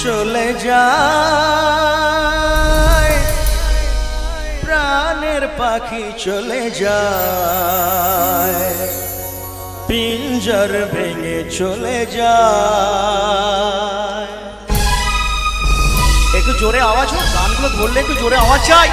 চলে যায় প্রাণের পাখি চলে যায় পিঞ্জর ভেঙে চলে যায়। একটু জোরে আওয়াজ হোক, গানগুলো ধরলে একটু জোরে আওয়াজ চাই।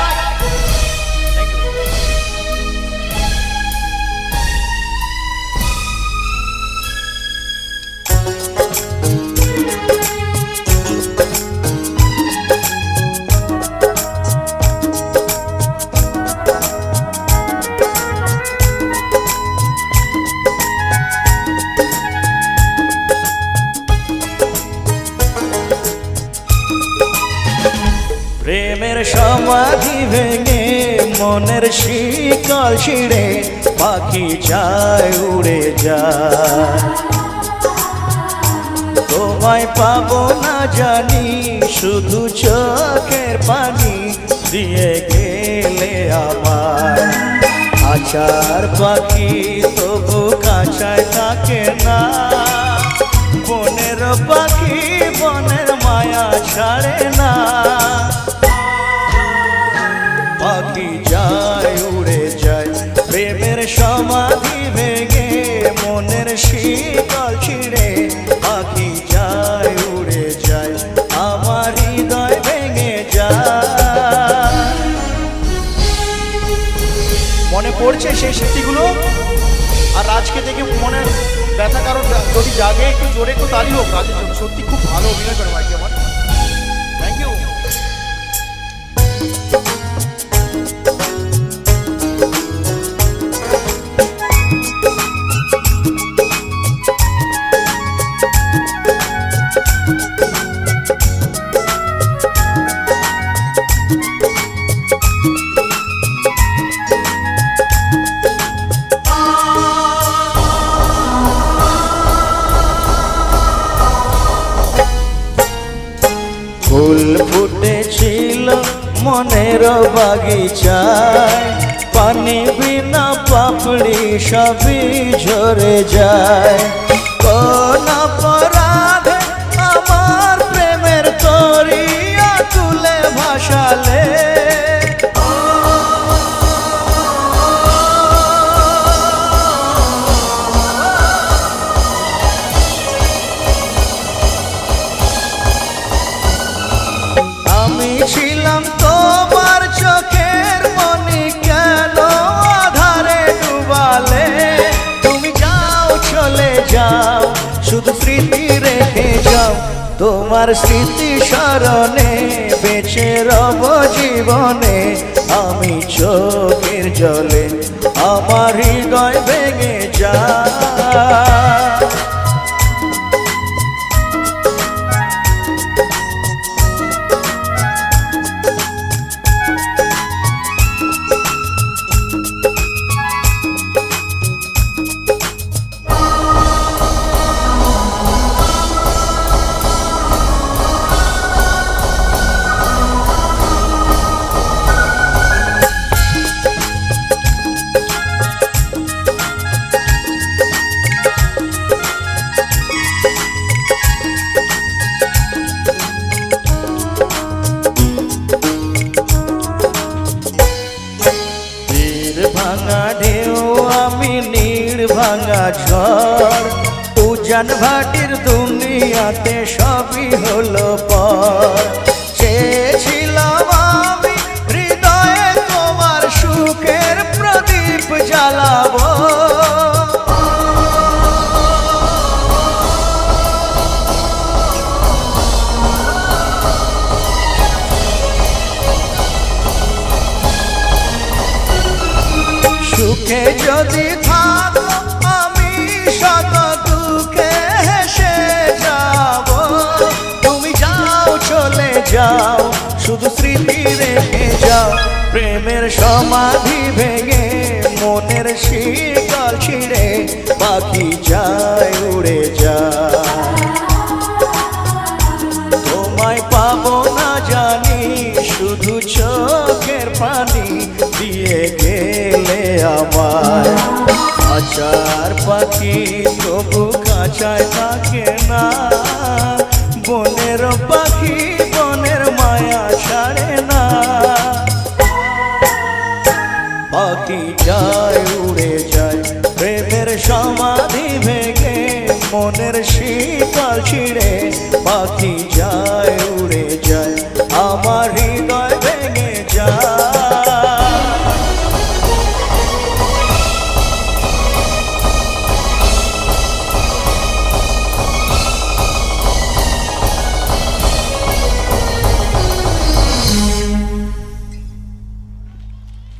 প্রেমের সমাধি ভেঙে মনের শিকল ছিঁড়ে পাখি যায় উড়ে যায়। তোমায় পাবো না জানি শুধু চোখের পানি দিয়ে গেলে আমার। আচার পাখি তবু কাছায় থাকে না, বনের পাখি বনের মায়া ছাড়ে না। পাখি যায় উড়ে যায় প্রেমের সমাধি ভেঙে মনের শিকল ছিঁড়ে পাখি যায় উড়ে যায় আমার হৃদয় ভেঙে যায়। মনে পড়ছে সেই স্মৃতিগুলো আর আজকে দেখে মনে ব্যথা কারণ যদি জাগে একটু জোরে একটু তালি হোক কাজের জন্য। সত্যি খুব ভালো অভিনয় করে ভাই আমার, থ্যাংক ইউ। ফুল ফুটেছিল মনের বাগিচায়, পানি বিনা পাপড়ি সবই ঝরে যায়। কোন অপরাধে আমার প্রেমের তরিয়া তুলে ভাসালে, ছিলাম তোমার চোখের মনি কেন আধারে ডুবালে। তুমি যাও চলে যাও শুধু স্মৃতি রেখে যাও, তোমার স্মৃতি স্মরণে বেঁচে রব জীবনে। আমি চোখের জলে আমার হৃদয় ভেঙে যায়। ভাঙা ঢেউ আমি নীড় ভাঙা ঝড়, উজান ভাটির দুনিয়াতে সবই হলো পর। চেয়েছিলাম আমি হৃদয়ে তোমার সুখের প্রদীপ জ্বালাবো, সুখে যদি থাকো আমি শত দুঃখে হেসে যাব। তুমি যাও চলে যাও শুধু স্মৃতি রেখে যাও, প্রেমের সমাধি ভেঙে মনের শিকল ছিঁড়ে পাখি যায় উড়ে যায়। তোমায় পাবো না জানি শুধু চোখের পানি দিয়ে গেলে আমার। আচার পাখি তবু কাছায় থাকে না, বনের পাখি যায় উড়ে যায়। প্রেমের সমাধি ভেঙে মনের শীতল ছিঁড়ে পাখি যায় উড়ে যায়।